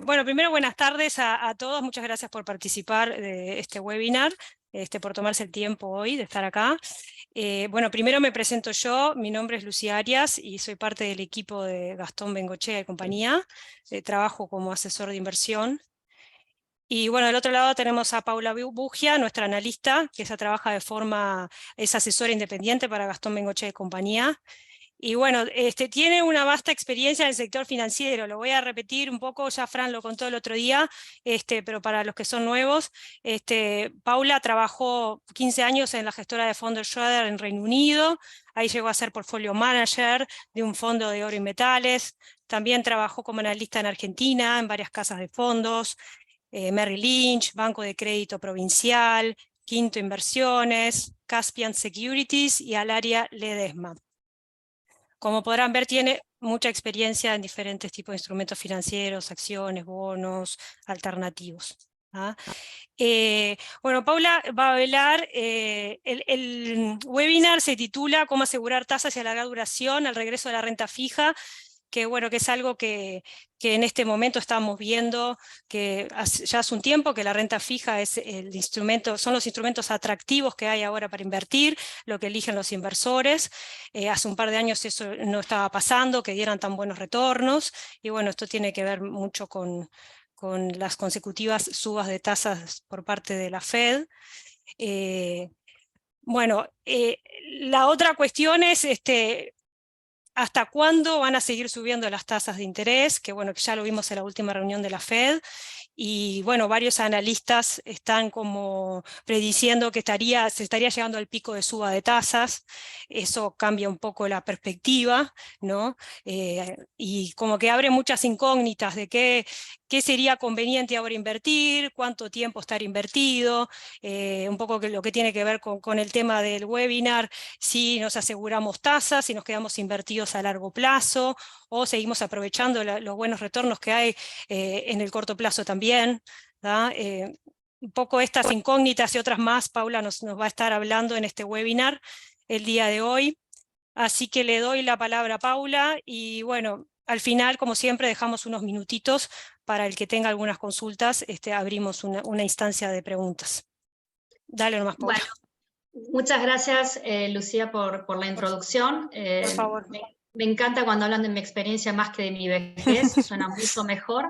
Bueno, primero buenas tardes a todos, muchas gracias por participar de este webinar, por tomarse el tiempo hoy de estar acá. Bueno, primero me presento yo, mi nombre es Lucía Arias y soy parte del equipo de Gastón Bengochea y compañía, trabajo como asesor de inversión. Y bueno, del otro lado tenemos a Paula Bugia, nuestra analista, que ella trabaja es asesora independiente para Gastón Bengochea y compañía. Y bueno, tiene una vasta experiencia en el sector financiero, lo voy a repetir un poco, ya Fran lo contó el otro día, pero para los que son nuevos, Paula trabajó 15 años en la gestora de fondos Schroder en Reino Unido, ahí llegó a ser portfolio manager de un fondo de oro y metales, también trabajó como analista en Argentina, en varias casas de fondos, Merrill Lynch, Banco de Crédito Provincial, Quinto Inversiones, Caspian Securities y Alaria Ledesma. Como podrán ver, tiene mucha experiencia en diferentes tipos de instrumentos financieros, acciones, bonos, alternativos. Bueno, Paula va a hablar, el webinar se titula ¿Cómo asegurar tasas y alargar duración al regreso de la renta fija? Que bueno, que es algo que en este momento estamos viendo, que ya hace un tiempo que la renta fija es son los instrumentos atractivos que hay ahora para invertir, lo que eligen los inversores. Hace un par de años eso no estaba pasando, que dieran tan buenos retornos, y bueno, esto tiene que ver mucho con las consecutivas subas de tasas por parte de la Fed. Bueno, la otra cuestión es ¿hasta cuándo van a seguir subiendo las tasas de interés? Que bueno, que ya lo vimos en la última reunión de la Fed. Y bueno, varios analistas están como prediciendo que se estaría llegando al pico de suba de tasas. Eso cambia un poco la perspectiva, ¿no? Y como que abre muchas incógnitas de qué sería conveniente ahora invertir, cuánto tiempo estar invertido, un poco lo que tiene que ver con el tema del webinar, si nos aseguramos tasas, si nos quedamos invertidos a largo plazo, o seguimos aprovechando los buenos retornos que hay en el corto plazo también. Un poco estas incógnitas y otras más, Paula nos va a estar hablando en este webinar el día de hoy. Así que le doy la palabra a Paula y bueno, al final, como siempre, dejamos unos minutitos para el que tenga algunas consultas, abrimos una instancia de preguntas. Dale nomás, Paula. Bueno, muchas gracias, Lucía, por la introducción. Por favor. Me encanta cuando hablan de mi experiencia más que de mi vejez, suena mucho mejor.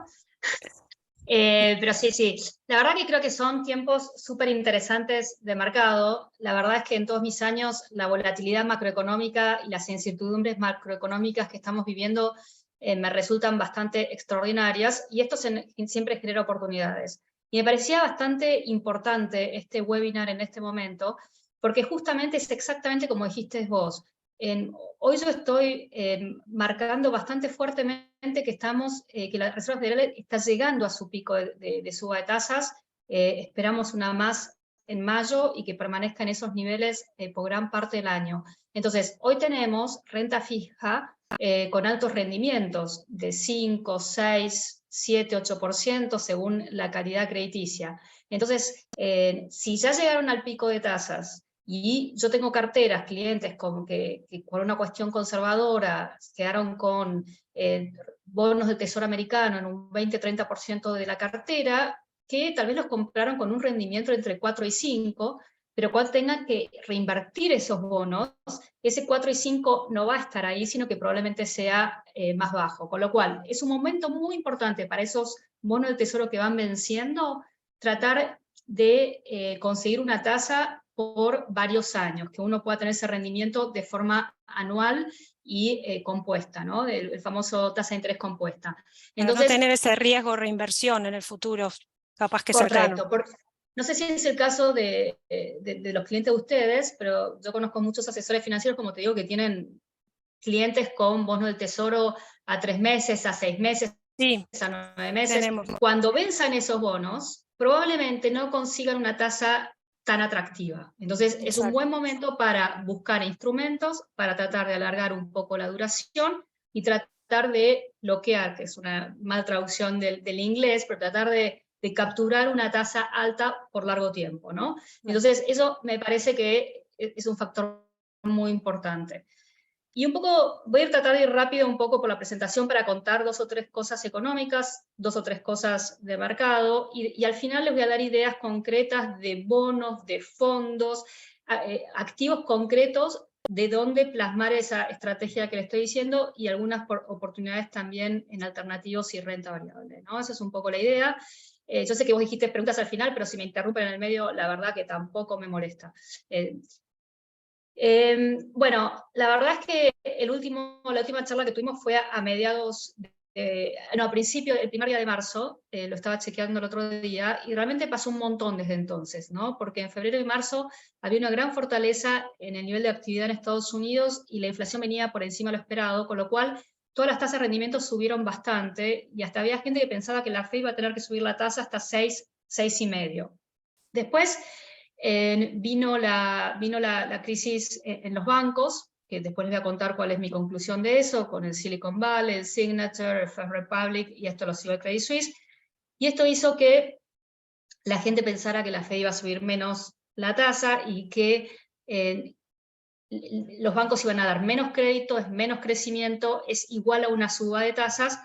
Pero sí, la verdad que creo que son tiempos súper interesantes de mercado. La verdad es que en todos mis años la volatilidad macroeconómica y las incertidumbres macroeconómicas que estamos viviendo me resultan bastante extraordinarias, y esto siempre genera oportunidades. Y me parecía bastante importante este webinar en este momento, porque justamente es exactamente como dijiste vos. Hoy yo estoy marcando bastante fuertemente que que la Reserva Federal está llegando a su pico de suba de tasas. Esperamos una más en mayo y que permanezca en esos niveles por gran parte del año. Entonces, hoy tenemos renta fija con altos rendimientos de 5, 6, 7, 8% según la calidad crediticia. Entonces, si ya llegaron al pico de tasas, y yo tengo carteras, clientes como que por una cuestión conservadora quedaron con bonos de tesoro americano en un 20-30% de la cartera, que tal vez los compraron con un rendimiento entre 4 y 5, pero cuando tengan que reinvertir esos bonos, ese 4 y 5 no va a estar ahí, sino que probablemente sea más bajo. Con lo cual, es un momento muy importante para esos bonos de tesoro que van venciendo, tratar de conseguir una tasa por varios años, que uno pueda tener ese rendimiento de forma anual y compuesta, ¿no? El famoso tasa de interés compuesta. Entonces, no tener ese riesgo de reinversión en el futuro, capaz que cercano. No sé si es el caso de los clientes de ustedes, pero yo conozco muchos asesores financieros, como te digo, que tienen clientes con bonos del tesoro a 3 meses, a 6 meses, sí, a 9 meses. tenemos. Cuando venzan esos bonos, probablemente no consigan una tasa tan atractiva. Entonces, exacto, es un buen momento para buscar instrumentos, para tratar de alargar un poco la duración y tratar de bloquear, que es una mal traducción del inglés, pero tratar de capturar una tasa alta por largo tiempo, ¿no? Entonces, eso me parece que es un factor muy importante. Y un poco, voy a tratar de ir rápido un poco por la presentación para contar 2 o 3 cosas económicas, 2 o 3 cosas de mercado, y al final les voy a dar ideas concretas de bonos, de fondos, activos concretos, de dónde plasmar esa estrategia que les estoy diciendo, y algunas oportunidades también en alternativos y renta variable, ¿no? Esa es un poco la idea. Yo sé que vos dijiste preguntas al final, pero si me interrumpen en el medio, la verdad que tampoco me molesta. Bueno, la verdad es que la última charla que tuvimos fue a mediados, no, a principio, el primer día de marzo, lo estaba chequeando el otro día, y realmente pasó un montón desde entonces, ¿no? Porque en febrero y marzo había una gran fortaleza en el nivel de actividad en Estados Unidos, y la inflación venía por encima de lo esperado, con lo cual todas las tasas de rendimiento subieron bastante, y hasta había gente que pensaba que la Fed iba a tener que subir la tasa hasta 6, 6,5. Después vino la crisis en los bancos, que después les voy a contar cuál es mi conclusión de eso, con el Silicon Valley, el Signature, el First Republic, y esto lo siguió el Credit Suisse. Y esto hizo que la gente pensara que la Fed iba a subir menos la tasa, y que los bancos iban a dar menos crédito, es menos crecimiento, es igual a una suba de tasas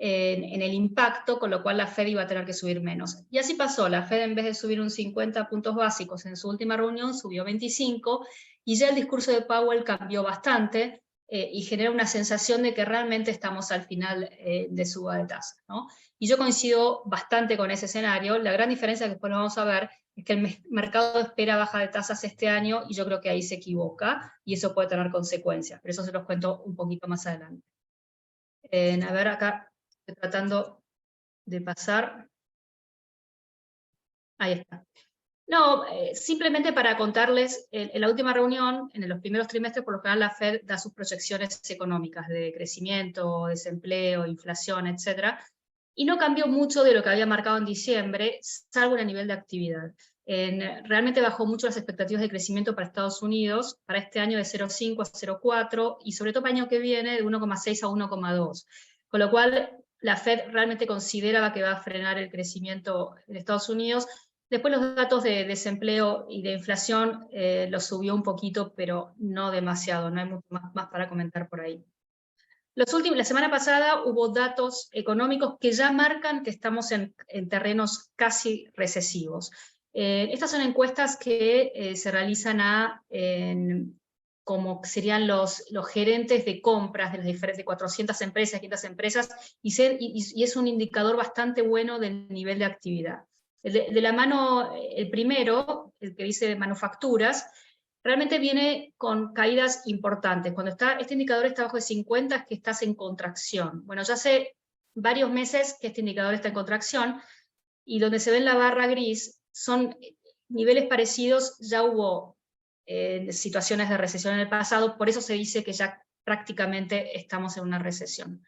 en el impacto, con lo cual la Fed iba a tener que subir menos. Y así pasó, la Fed, en vez de subir un 50 puntos básicos en su última reunión, subió 25, y ya el discurso de Powell cambió bastante, y genera una sensación de que realmente estamos al final de suba de tasas, ¿no? Y yo coincido bastante con ese escenario. La gran diferencia, que después lo vamos a ver, es que el mercado espera baja de tasas este año, y yo creo que ahí se equivoca, y eso puede tener consecuencias, pero eso se los cuento un poquito más adelante. A ver, acá estoy tratando de pasar. Ahí está. No, simplemente para contarles, en la última reunión, en los primeros trimestres, por lo general la Fed da sus proyecciones económicas de crecimiento, desempleo, inflación, etc. Y no cambió mucho de lo que había marcado en diciembre, salvo en el nivel de actividad. Realmente bajó mucho las expectativas de crecimiento para Estados Unidos, para este año de 0,5 a 0,4, y sobre todo para el año que viene de 1,6 a 1,2. Con lo cual, la Fed realmente consideraba que va a frenar el crecimiento en Estados Unidos. Después los datos de desempleo y de inflación los subió un poquito, pero no demasiado, no hay mucho más para comentar por ahí. La semana pasada hubo datos económicos que ya marcan que estamos en terrenos casi recesivos. Estas son encuestas que se realizan como serían los gerentes de compras de las diferentes 400 empresas, 500 empresas, y es un indicador bastante bueno del nivel de actividad. De la mano, el primero, el que dice manufacturas, realmente viene con caídas importantes. Cuando este indicador está bajo de 50 es que estás en contracción. Bueno, ya hace varios meses que este indicador está en contracción, y donde se ve en la barra gris son niveles parecidos. Ya hubo situaciones de recesión en el pasado, por eso se dice que ya prácticamente estamos en una recesión.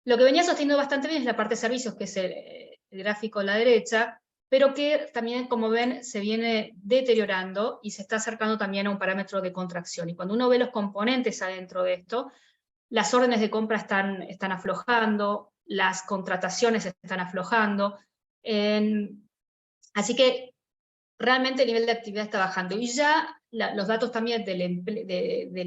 Lo que venía sosteniendo bastante bien es la parte de servicios, que es el gráfico a la derecha, pero que también, como ven, se viene deteriorando y se está acercando también a un parámetro de contracción. Y cuando uno ve los componentes adentro de esto, las órdenes de compra están aflojando, las contrataciones están aflojando, así que realmente el nivel de actividad está bajando. Y ya los datos también del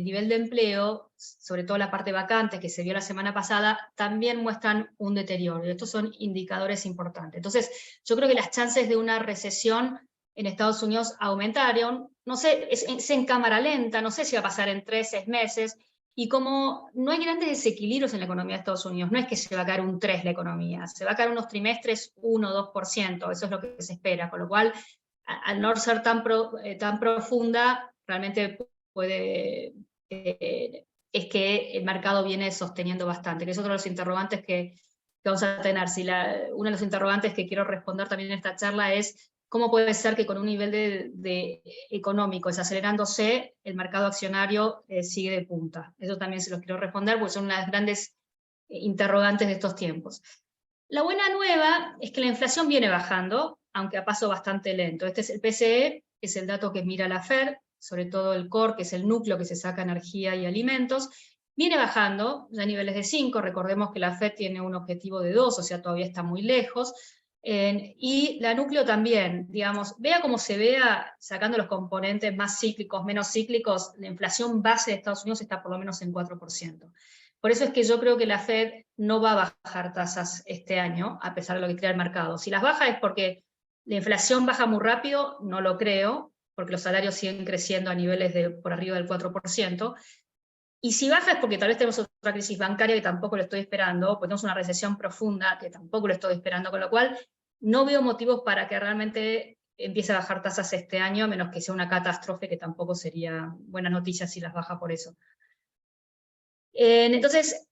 nivel de empleo, sobre todo la parte vacante que se vio la semana pasada, también muestran un deterioro. Y estos son indicadores importantes. Entonces, yo creo que las chances de una recesión en Estados Unidos aumentaron. No sé, es en cámara lenta, no sé si va a pasar en 3, 6 meses. Y como no hay grandes desequilibrios en la economía de Estados Unidos, no es que se va a caer un 3 la economía, se va a caer unos trimestres 1 o 2%, eso es lo que se espera, con lo cual, al no ser tan profunda, realmente es que el mercado viene sosteniendo bastante, que es otro de los interrogantes que vamos a tener. Uno de los interrogantes que quiero responder también en esta charla es cómo puede ser que con un nivel de económico desacelerándose, el mercado accionario sigue de punta. Eso también se los quiero responder, porque son las grandes interrogantes de estos tiempos. La buena nueva es que la inflación viene bajando, aunque a paso bastante lento. Este es el PCE, que es el dato que mira la Fed, sobre todo el core, que es el núcleo que se saca energía y alimentos. Viene bajando, ya a niveles de 5, recordemos que la Fed tiene un objetivo de 2, o sea, todavía está muy lejos. Y la núcleo también, digamos, vea como se vea, sacando los componentes más cíclicos, menos cíclicos, la inflación base de Estados Unidos está por lo menos en 4%. Por eso es que yo creo que la Fed no va a bajar tasas este año, a pesar de lo que crea el mercado. Si las baja es porque la inflación baja muy rápido, no lo creo, porque los salarios siguen creciendo a niveles de por arriba del 4%. Y si baja es porque tal vez tenemos otra crisis bancaria que tampoco lo estoy esperando, pues tenemos una recesión profunda que tampoco lo estoy esperando, con lo cual no veo motivos para que realmente empiece a bajar tasas este año, a menos que sea una catástrofe, que tampoco sería buena noticia si las baja por eso. Entonces,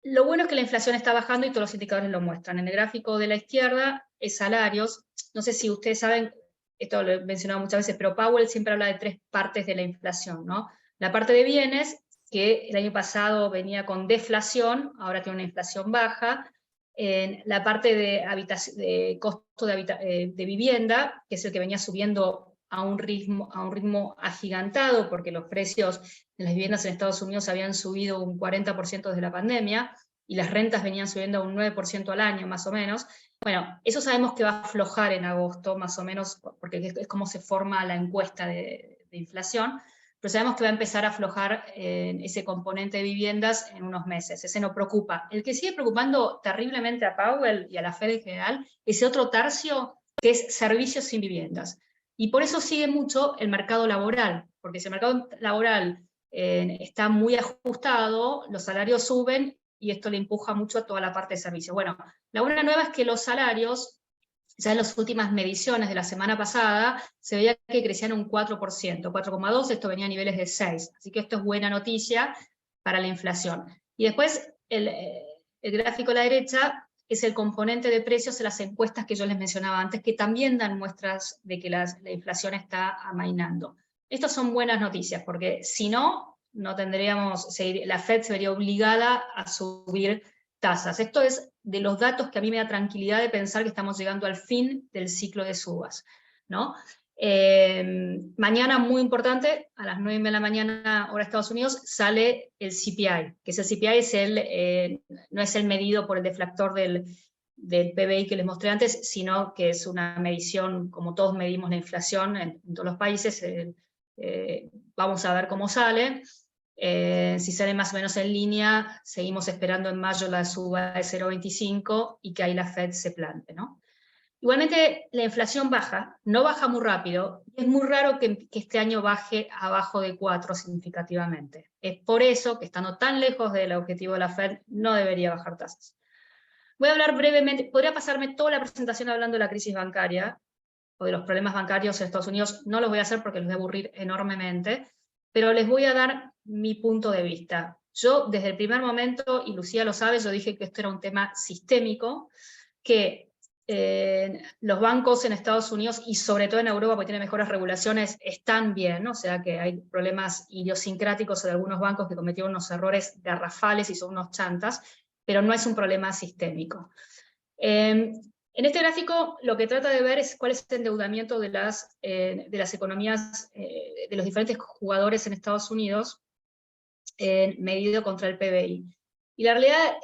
lo bueno es que la inflación está bajando y todos los indicadores lo muestran. En el gráfico de la izquierda es salarios. No sé si ustedes saben, esto lo he mencionado muchas veces, pero Powell siempre habla de 3 partes de la inflación, ¿no? La parte de bienes, que el año pasado venía con deflación, ahora tiene una inflación baja. La parte de costo de vivienda, que es el que venía subiendo a un ritmo agigantado, porque los precios de las viviendas en Estados Unidos habían subido un 40% desde la pandemia, y las rentas venían subiendo un 9% al año, más o menos. Bueno, eso sabemos que va a aflojar en agosto, más o menos, porque es como se forma la encuesta de inflación, pero sabemos que va a empezar a aflojar ese componente de viviendas en unos meses. Ese no preocupa. El que sigue preocupando terriblemente a Powell y a la Fed en general es ese otro tercio, que es servicios sin viviendas. Y por eso sigue mucho el mercado laboral, porque si el mercado laboral está muy ajustado, los salarios suben y esto le empuja mucho a toda la parte de servicios. Bueno, la buena nueva es que los salarios, ya en las últimas mediciones de la semana pasada, se veía que crecían un 4%, 4,2%, esto venía a niveles de 6%, así que esto es buena noticia para la inflación. Y después el gráfico a la derecha es el componente de precios en las encuestas que yo les mencionaba antes, que también dan muestras de que la inflación está amainando. Estas son buenas noticias, porque si no, no tendríamos, la Fed se vería obligada a subir tasas. Esto es de los datos que a mí me da tranquilidad de pensar que estamos llegando al fin del ciclo de subas, ¿no? Mañana, muy importante, a las 9:30 de la mañana, hora de Estados Unidos, sale el CPI, que ese CPI es no es el medido por el deflactor del PBI que les mostré antes, sino que es una medición, como todos medimos la inflación en todos los países. Vamos a ver cómo sale. Si sale más o menos en línea, seguimos esperando en mayo la suba de 0,25 y que ahí la Fed se plante, ¿no? Igualmente, la inflación baja, no baja muy rápido, es muy raro que este año baje abajo de 4 significativamente. Es por eso que, estando tan lejos del objetivo de la Fed, no debería bajar tasas. Voy a hablar brevemente, podría pasarme toda la presentación hablando de la crisis bancaria o de los problemas bancarios en Estados Unidos, no los voy a hacer porque los voy a aburrir enormemente, pero les voy a dar mi punto de vista. Yo, desde el primer momento, y Lucía lo sabe, yo dije que esto era un tema sistémico, que los bancos en Estados Unidos y sobre todo en Europa, porque tienen mejores regulaciones, están bien, ¿no? O sea que hay problemas idiosincráticos de algunos bancos que cometieron unos errores garrafales y son unos chantas, pero no es un problema sistémico. En este gráfico lo que trata de ver es cuál es el endeudamiento de las economías, de los diferentes jugadores en Estados Unidos, medido contra el PBI. Y la realidad,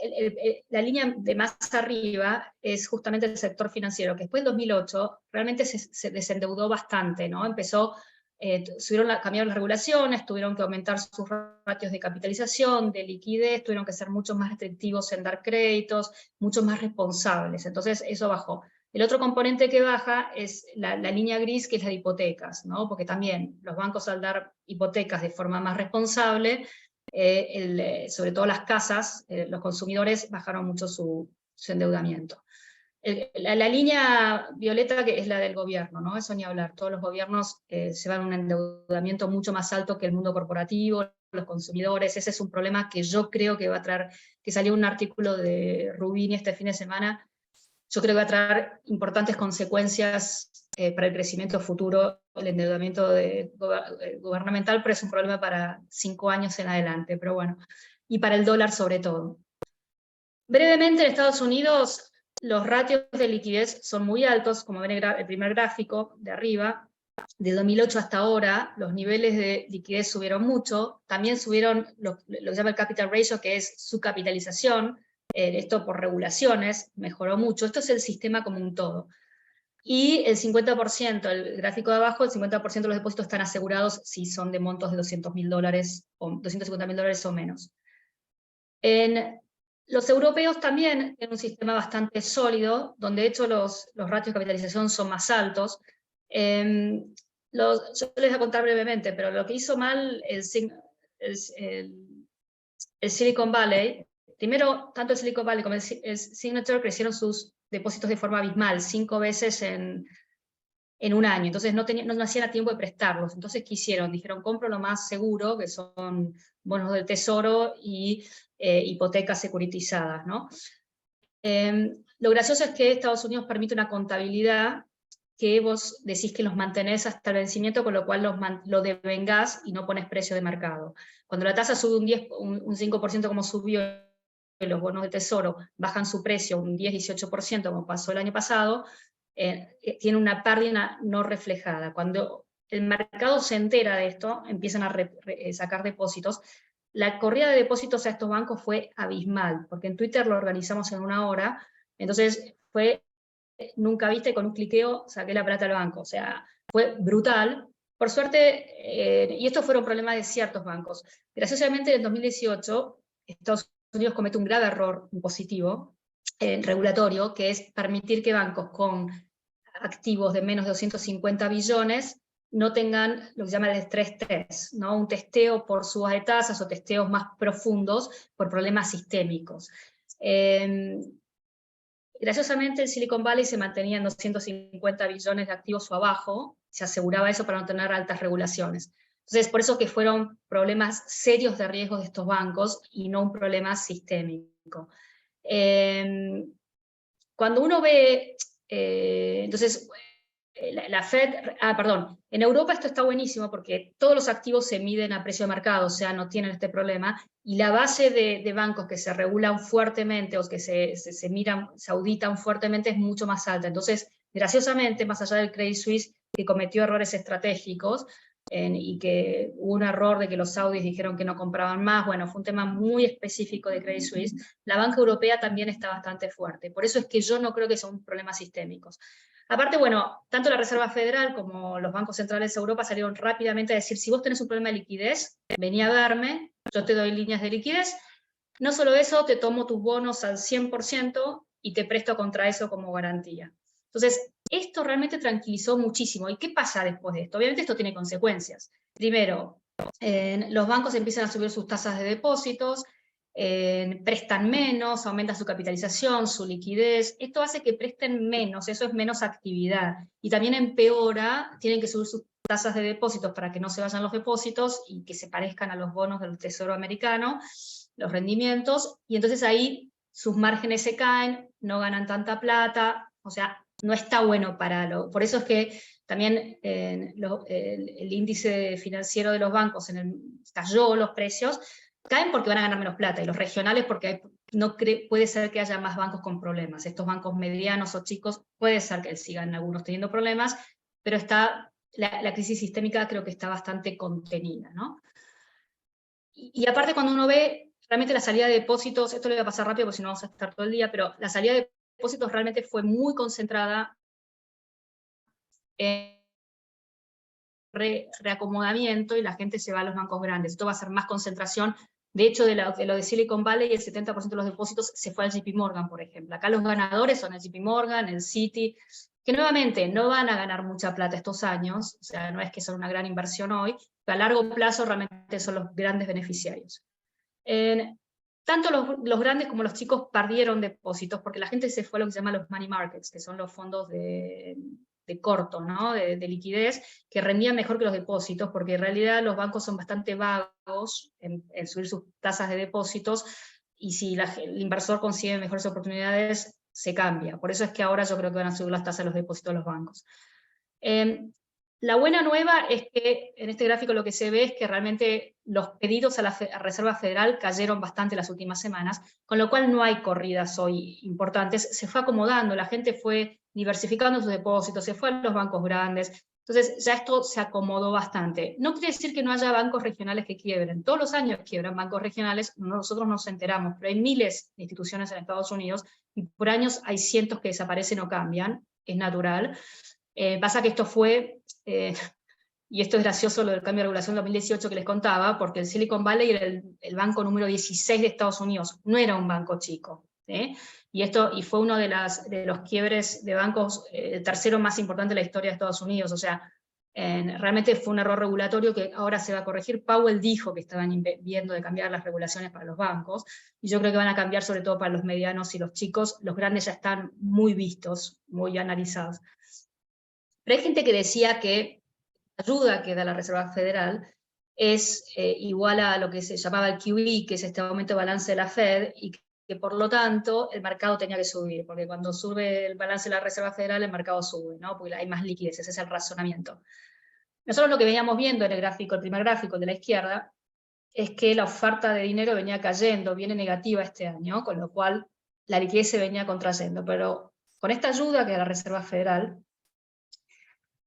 la línea de más arriba es justamente el sector financiero, que después en 2008 realmente se desendeudó bastante, ¿no? Cambiaron las regulaciones, tuvieron que aumentar sus ratios de capitalización, de liquidez, tuvieron que ser mucho más restrictivos en dar créditos, mucho más responsables, entonces eso bajó. El otro componente que baja es la línea gris, que es la de hipotecas, ¿no? Porque también los bancos, al dar hipotecas de forma más responsable, sobre todo las casas, los consumidores bajaron mucho su endeudamiento. La línea violeta, que es la del gobierno, ¿no? Eso ni hablar, todos los gobiernos se van a un endeudamiento mucho más alto que el mundo corporativo, los consumidores. Ese es un problema que yo creo que va a traer, que salió un artículo de Rubini este fin de semana, yo creo que va a traer importantes consecuencias para el crecimiento futuro, el endeudamiento gubernamental, pero es un problema para 5 años en adelante, pero bueno, y para el dólar sobre todo. Brevemente, en Estados Unidos los ratios de liquidez son muy altos, como ven el primer gráfico de arriba. De 2008 hasta ahora, los niveles de liquidez subieron mucho, también subieron lo que se llama el capital ratio, que es su capitalización, esto por regulaciones, mejoró mucho. Esto es el sistema como un todo. Y el 50%, el gráfico de abajo, el 50% de los depósitos están asegurados si son de montos de $200.000 o $250.000 o menos. En los europeos también tienen un sistema bastante sólido, donde de hecho los ratios de capitalización son más altos. Yo les voy a contar brevemente, pero lo que hizo mal el Silicon Valley, primero, tanto el Silicon Valley como el Signature crecieron sus depósitos de forma abismal, 5 veces en un año, entonces no hacían a tiempo de prestarlos. Entonces, ¿qué hicieron? Dijeron, compro lo más seguro, que son bonos del tesoro y hipotecas securitizadas, ¿no? Lo gracioso es que Estados Unidos permite una contabilidad que vos decís que los mantenés hasta el vencimiento, con lo cual lo devengás y no pones precio de mercado. Cuando la tasa sube un 5% como subió, los bonos de tesoro bajan su precio un 10-18% como pasó el año pasado, tiene una pérdida no reflejada. Cuando el mercado se entera de esto, empiezan a sacar depósitos. La corrida de depósitos a estos bancos fue abismal, porque en Twitter lo organizamos en 1 hora, entonces fue, nunca viste, con un cliqueo saqué la plata al banco, o sea, fue brutal. Por suerte, y estos fueron problemas de ciertos bancos. Graciosamente, en el 2018, Estados Unidos comete un grave error impositivo, regulatorio, que es permitir que bancos con activos de menos de 250 billones no tengan lo que se llama el stress test, ¿no? Un testeo por subas de tasas o testeos más profundos por problemas sistémicos. Graciosamente, el Silicon Valley se mantenía en 250 billones de activos o abajo, se aseguraba eso para no tener altas regulaciones. Entonces, por eso que fueron problemas serios de riesgo de estos bancos y no un problema sistémico. Cuando uno ve, entonces, la Fed, en Europa esto está buenísimo porque todos los activos se miden a precio de mercado, o sea, no tienen este problema, y la base de bancos que se regulan fuertemente o que se auditan fuertemente es mucho más alta. Entonces, graciosamente, más allá del Credit Suisse, que cometió errores estratégicos, y que hubo un error de que los saudis dijeron que no compraban más, bueno, fue un tema muy específico de Credit Suisse, la banca europea también está bastante fuerte. Por eso es que yo no creo que son problemas sistémicos. Aparte, bueno, tanto la Reserva Federal como los bancos centrales de Europa salieron rápidamente a decir, si vos tenés un problema de liquidez, vení a verme, yo te doy líneas de liquidez, no solo eso, te tomo tus bonos al 100% y te presto contra eso como garantía. Entonces, esto realmente tranquilizó muchísimo. ¿Y qué pasa después de esto? Obviamente esto tiene consecuencias. Primero, los bancos empiezan a subir sus tasas de depósitos, prestan menos, aumenta su capitalización, su liquidez. Esto hace que presten menos, eso es menos actividad. Y también empeora, tienen que subir sus tasas de depósitos para que no se vayan los depósitos y que se parezcan a los bonos del Tesoro americano, los rendimientos, y entonces ahí sus márgenes se caen, no ganan tanta plata, o sea, no está bueno por eso es que también el índice financiero de los bancos cayó los precios, caen porque van a ganar menos plata, y los regionales porque puede ser que haya más bancos con problemas. Estos bancos medianos o chicos, puede ser que sigan algunos teniendo problemas, pero la crisis sistémica creo que está bastante contenida, ¿no? Y aparte, cuando uno ve realmente la salida de depósitos, esto le voy a pasar rápido porque si no vamos a estar todo el día, pero la salida de depósitos realmente fue muy concentrada en reacomodamiento y la gente se va a los bancos grandes. Esto va a ser más concentración. De hecho, de lo de Silicon Valley, el 70% de los depósitos se fue al JP Morgan, por ejemplo. Acá los ganadores son el JP Morgan, el Citi, que nuevamente no van a ganar mucha plata estos años, o sea, no es que son una gran inversión hoy, pero a largo plazo realmente son los grandes beneficiarios. Tanto los grandes como los chicos perdieron depósitos, porque la gente se fue a lo que se llama los money markets, que son los fondos de corto, ¿no? de liquidez, que rendían mejor que los depósitos, porque en realidad los bancos son bastante vagos en subir sus tasas de depósitos, y si el inversor consigue mejores oportunidades, se cambia. Por eso es que ahora yo creo que van a subir las tasas de los depósitos de los bancos. La buena nueva es que en este gráfico lo que se ve es que realmente los pedidos a la Reserva Federal cayeron bastante las últimas semanas, con lo cual no hay corridas hoy importantes, se fue acomodando, la gente fue diversificando sus depósitos, se fue a los bancos grandes. Entonces ya esto se acomodó bastante. No quiere decir que no haya bancos regionales que quiebren. Todos los años quiebran bancos regionales, nosotros nos enteramos, pero hay miles de instituciones en Estados Unidos y por años hay cientos que desaparecen o cambian, es natural. Pasa que esto fue, y esto es gracioso lo del cambio de regulación 2018 que les contaba, porque el Silicon Valley era el banco número 16 de Estados Unidos, no era un banco chico. Y fue uno de los quiebres de bancos, el tercero más importante de la historia de Estados Unidos. O sea, realmente fue un error regulatorio que ahora se va a corregir. Powell dijo que estaban viendo de cambiar las regulaciones para los bancos, y yo creo que van a cambiar sobre todo para los medianos y los chicos. Los grandes ya están muy vistos, muy analizados. Pero hay gente que decía que la ayuda que da la Reserva Federal es igual a lo que se llamaba el QE, que es este aumento de balance de la Fed, y que por lo tanto el mercado tenía que subir, porque cuando sube el balance de la Reserva Federal el mercado sube, ¿no? Porque hay más liquidez, ese es el razonamiento. Nosotros lo que veníamos viendo en el gráfico, el primer gráfico de la izquierda, es que la oferta de dinero venía cayendo, viene negativa este año, con lo cual la liquidez se venía contrayendo, pero con esta ayuda que da la Reserva Federal,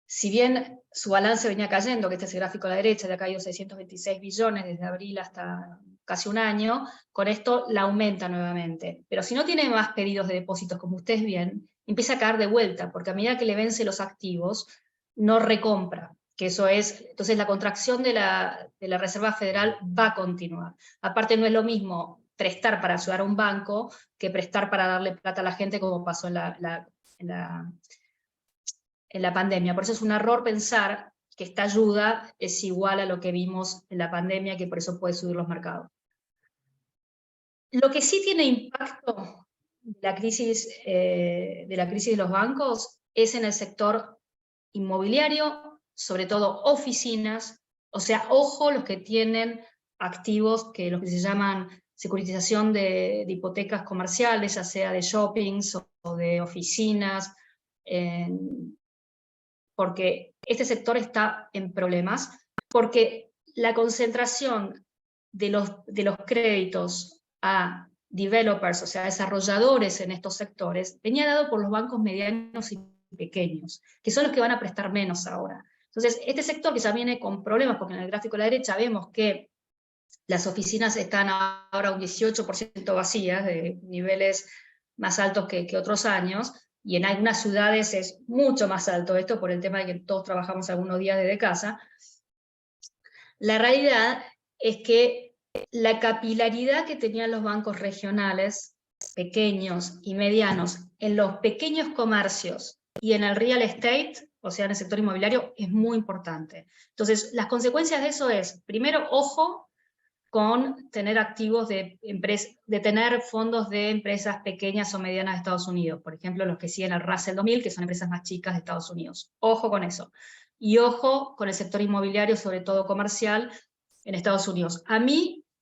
si bien su balance venía cayendo, que este es el gráfico a la derecha, ya ha caído 626 billones desde abril hasta casi un año, con esto la aumenta nuevamente. Pero si no tiene más pedidos de depósitos, como ustedes ven, empieza a caer de vuelta, porque a medida que le vence los activos, no recompra, que eso es, entonces la contracción de la Reserva Federal va a continuar. Aparte no es lo mismo prestar para ayudar a un banco que prestar para darle plata a la gente, como pasó en la pandemia. Por eso es un error pensar que esta ayuda es igual a lo que vimos en la pandemia, que por eso puede subir los mercados. Lo que sí tiene impacto de la crisis de los bancos es en el sector inmobiliario, sobre todo oficinas, o sea, ojo los que tienen activos, que los que se llaman securitización de hipotecas comerciales, ya sea de shoppings o de oficinas, porque este sector está en problemas, porque la concentración de los créditos a developers, o sea, desarrolladores en estos sectores, venía dado por los bancos medianos y pequeños, que son los que van a prestar menos ahora. Entonces, este sector que ya viene con problemas, porque en el gráfico a la derecha vemos que las oficinas están ahora un 18% vacías, de niveles más altos que otros años, y en algunas ciudades es mucho más alto esto por el tema de que todos trabajamos algunos días desde casa. La realidad es que la capilaridad que tenían los bancos regionales, pequeños y medianos, en los pequeños comercios y en el real estate, o sea, en el sector inmobiliario, es muy importante. Entonces, las consecuencias de eso es, primero, ojo con tener activos de tener fondos de empresas pequeñas o medianas de Estados Unidos, por ejemplo, los que siguen al Russell 2000, que son empresas más chicas de Estados Unidos. Ojo con eso. Y ojo con el sector inmobiliario, sobre todo comercial, en Estados Unidos.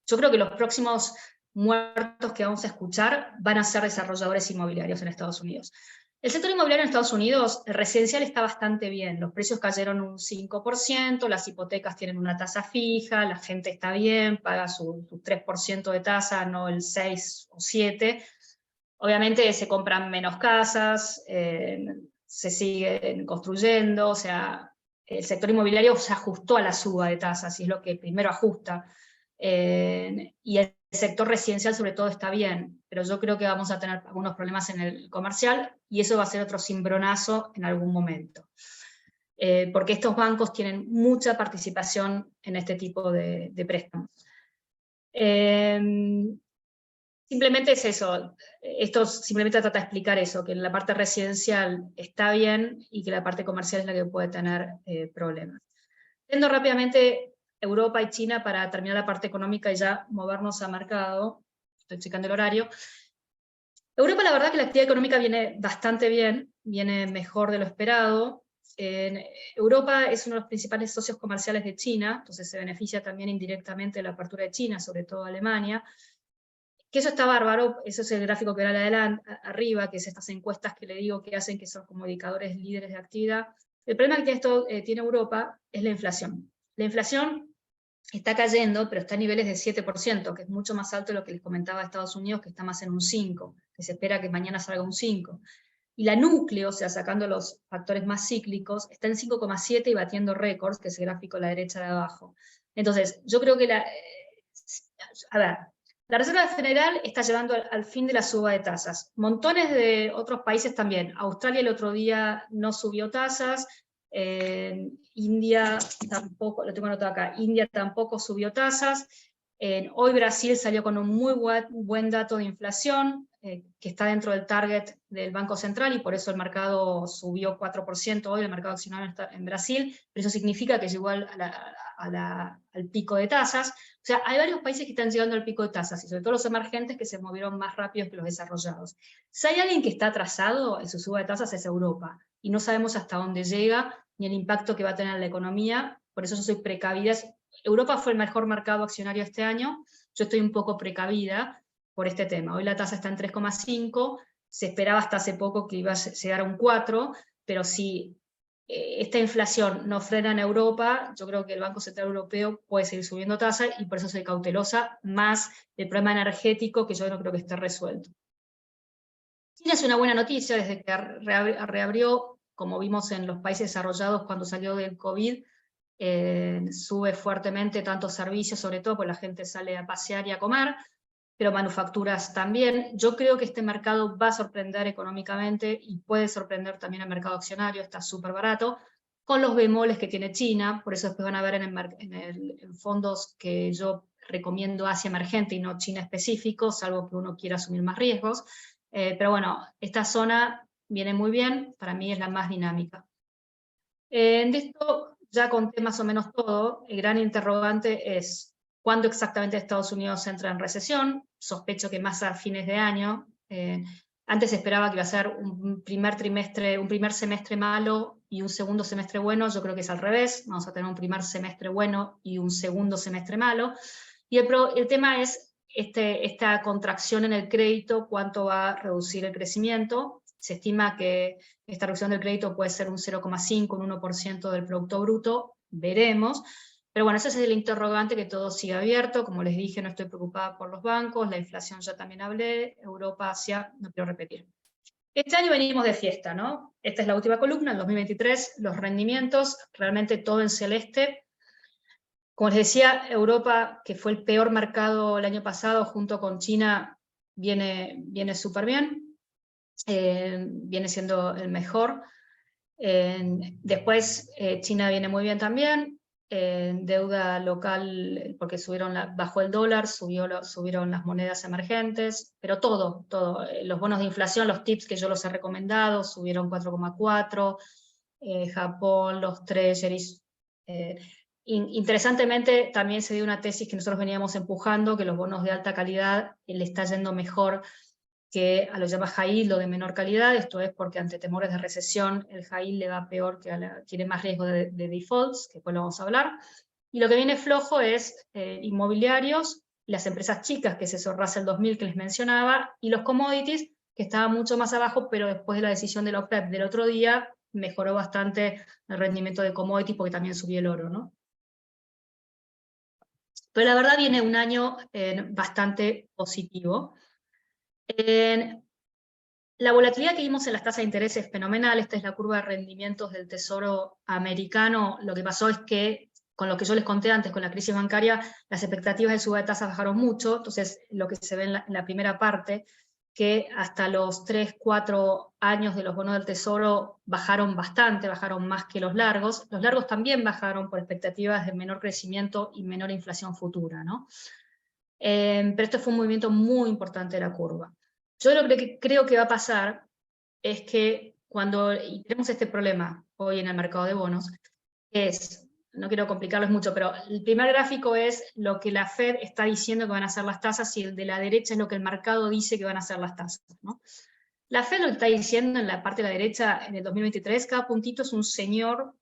Yo creo que los próximos muertos que vamos a escuchar van a ser desarrolladores inmobiliarios en Estados Unidos. El sector inmobiliario en Estados Unidos, el residencial, está bastante bien. Los precios cayeron un 5%, las hipotecas tienen una tasa fija, la gente está bien, paga su 3% de tasa, no el 6 o 7. Obviamente se compran menos casas, se siguen construyendo, o sea, el sector inmobiliario se ajustó a la suba de tasas, y es lo que primero ajusta. Y el sector residencial sobre todo está bien, pero yo creo que vamos a tener algunos problemas en el comercial, y eso va a ser otro cimbronazo en algún momento. Porque estos bancos tienen mucha participación en este tipo de préstamos. Simplemente es eso, esto simplemente trata de explicar eso, que la parte residencial está bien y que la parte comercial es la que puede tener problemas. Yendo rápidamente Europa y China para terminar la parte económica y ya movernos a mercado, estoy checando el horario. Europa, la verdad que la actividad económica viene bastante bien, viene mejor de lo esperado. Europa es uno de los principales socios comerciales de China, entonces se beneficia también indirectamente de la apertura de China, sobre todo Alemania. Que eso está bárbaro, eso es el gráfico que era arriba, que es estas encuestas que le digo que hacen, que son como indicadores líderes de actividad. El problema que esto tiene Europa es la inflación. La inflación está cayendo, pero está a niveles de 7%, que es mucho más alto de lo que les comentaba de Estados Unidos, que está más en un 5%, que se espera que mañana salga un 5%. y la núcleo, o sea, sacando los factores más cíclicos, está en 5,7 y batiendo récords, que es el gráfico a la derecha de abajo. Entonces, yo creo que a ver, la Reserva Federal está llevando al fin de la suba de tasas. Montones de otros países también. Australia el otro día no subió tasas, India tampoco, lo tengo anotado acá, India tampoco subió tasas. Hoy Brasil salió con un muy buen dato de inflación, que está dentro del target del Banco Central, y por eso el mercado subió 4% hoy, el mercado accionario en Brasil, pero eso significa que llegó al pico de tasas. O sea, hay varios países que están llegando al pico de tasas, y sobre todo los emergentes que se movieron más rápido que los desarrollados. Si hay alguien que está atrasado en su suba de tasas es Europa, y no sabemos hasta dónde llega, ni el impacto que va a tener en la economía, por eso yo soy precavida. Europa fue el mejor mercado accionario este año, yo estoy un poco precavida por este tema. Hoy la tasa está en 3,5, se esperaba hasta hace poco que iba a llegar a un 4, pero si esta inflación no frena en Europa, yo creo que el Banco Central Europeo puede seguir subiendo tasas, y por eso soy cautelosa, más el problema energético, que yo no creo que esté resuelto. China es una buena noticia, desde que reabrió, como vimos en los países desarrollados cuando salió del COVID, sube fuertemente tantos servicios, sobre todo porque la gente sale a pasear y a comer, pero manufacturas también. Yo creo que este mercado va a sorprender económicamente y puede sorprender también al mercado accionario, está súper barato, con los bemoles que tiene China, por eso después van a ver en fondos que yo recomiendo Asia emergente y no China específico, salvo que uno quiera asumir más riesgos. Pero bueno, esta zona viene muy bien, para mí es la más dinámica. De esto ya conté más o menos todo. El gran interrogante es cuándo exactamente Estados Unidos entra en recesión. Sospecho que más a fines de año. Antes se esperaba que iba a ser un primer semestre malo y un segundo semestre bueno. Yo creo que es al revés. Vamos a tener un primer semestre bueno y un segundo semestre malo. Y el tema es esta contracción en el crédito, cuánto va a reducir el crecimiento. Se estima que esta reducción del crédito puede ser un 0,5, un 1% del Producto Bruto, veremos. Pero bueno, ese es el interrogante, que todo sigue abierto. Como les dije, no estoy preocupada por los bancos, la inflación ya también hablé, Europa, Asia, no quiero repetir. Este año venimos de fiesta, ¿no? Esta es la última columna, el 2023, los rendimientos, realmente todo en celeste. Como les decía, Europa, que fue el peor mercado el año pasado, junto con China, viene súper bien. Viene siendo el mejor. Después China viene muy bien también. Deuda local, porque bajó el dólar, subieron las monedas emergentes, pero todo. Los bonos de inflación, los tips que yo los he recomendado, subieron 4,4. Japón, los treasuries. Interesantemente, también se dio una tesis que nosotros veníamos empujando, que los bonos de alta calidad le está yendo mejor que a los llamados high yield o de menor calidad. Esto es porque ante temores de recesión el high yield le va peor, tiene más riesgo de defaults, que después lo vamos a hablar. Y lo que viene flojo es inmobiliarios, las empresas chicas, que es eso Russell 2000 que les mencionaba, y los commodities, que estaban mucho más abajo, pero después de la decisión de la OPEP del otro día, mejoró bastante el rendimiento de commodities, porque también subió el oro, ¿no? Pero la verdad viene un año bastante positivo. La volatilidad que vimos en las tasas de interés es fenomenal. Esta es la curva de rendimientos del Tesoro americano. Lo que pasó es que, con lo que yo les conté antes, con la crisis bancaria, las expectativas de suba de tasas bajaron mucho. Entonces, lo que se ve en la primera parte, que hasta los 3, 4 años de los bonos del Tesoro bajaron bastante, bajaron más que los largos. Los largos también bajaron por expectativas de menor crecimiento y menor inflación futura, ¿no? Pero esto fue un movimiento muy importante de la curva. Yo lo que creo que va a pasar es que y tenemos este problema hoy en el mercado de bonos, no quiero complicarlos mucho, pero el primer gráfico es lo que la Fed está diciendo que van a hacer las tasas, y el de la derecha es lo que el mercado dice que van a hacer las tasas, ¿no? La Fed lo que está diciendo en la parte de la derecha, en el 2023, cada puntito es un señor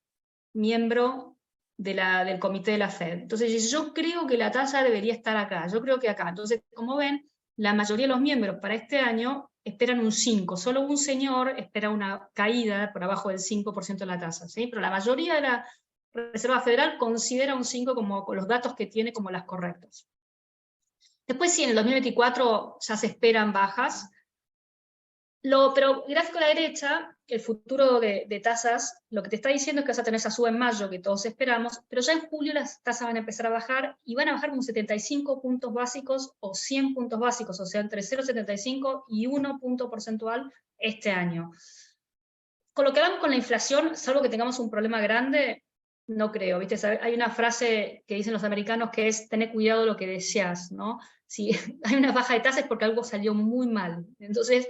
miembro del comité de la Fed. Entonces, yo creo que la tasa debería estar acá, yo creo que acá. Entonces, como ven, la mayoría de los miembros para este año esperan un 5, solo un señor espera una caída por abajo del 5% de la tasa, ¿sí? Pero la mayoría de la Reserva Federal considera un 5 como con los datos que tiene como las correctas. Después sí, en el 2024 ya se esperan bajas, Pero gráfico a la derecha, el futuro de tasas, lo que te está diciendo es que vas a tener esa suba en mayo que todos esperamos, pero ya en julio las tasas van a empezar a bajar y van a bajar como 75 puntos básicos o 100 puntos básicos, o sea, entre 0,75 y 1 punto porcentual este año. Con lo que hablamos con la inflación, salvo que tengamos un problema grande, no creo, ¿viste? Hay una frase que dicen los americanos que es, tener cuidado lo que deseas, ¿no? Si hay una baja de tasas es porque algo salió muy mal. Entonces,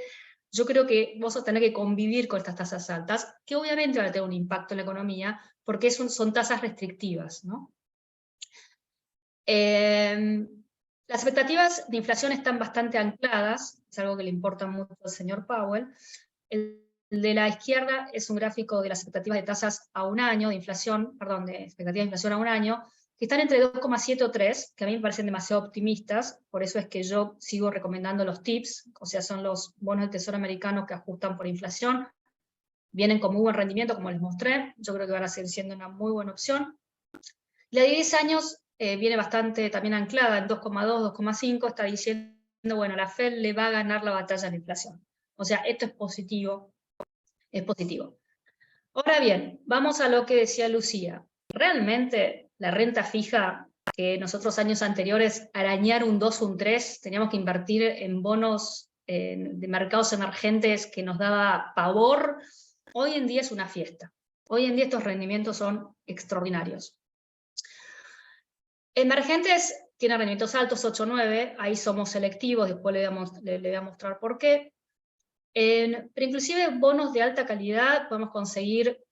yo creo que vos vas a tener que convivir con estas tasas altas, que obviamente van a tener un impacto en la economía, porque son tasas restrictivas, ¿no? Las expectativas de inflación están bastante ancladas, es algo que le importa mucho al señor Powell. El de la izquierda es un gráfico de las expectativas de tasas a un año, de inflación, perdón, de expectativas de inflación a un año, que están entre 2,7 o 3, que a mí me parecen demasiado optimistas, por eso es que yo sigo recomendando los TIPS, o sea, son los bonos del Tesoro americano que ajustan por inflación, vienen con muy buen rendimiento, como les mostré, yo creo que van a seguir siendo una muy buena opción. La de 10 años viene bastante también anclada en 2,2, 2,5, está diciendo, bueno, la Fed le va a ganar la batalla a la inflación. O sea, esto es positivo. Es positivo. Ahora bien, vamos a lo que decía Lucía. Realmente la renta fija, que nosotros años anteriores arañar un 2, un 3, teníamos que invertir en bonos de mercados emergentes que nos daba pavor, hoy en día es una fiesta. Hoy en día estos rendimientos son extraordinarios. Emergentes tienen rendimientos altos, 8, 9, ahí somos selectivos, después le voy a mostrar por qué. Pero inclusive bonos de alta calidad podemos conseguir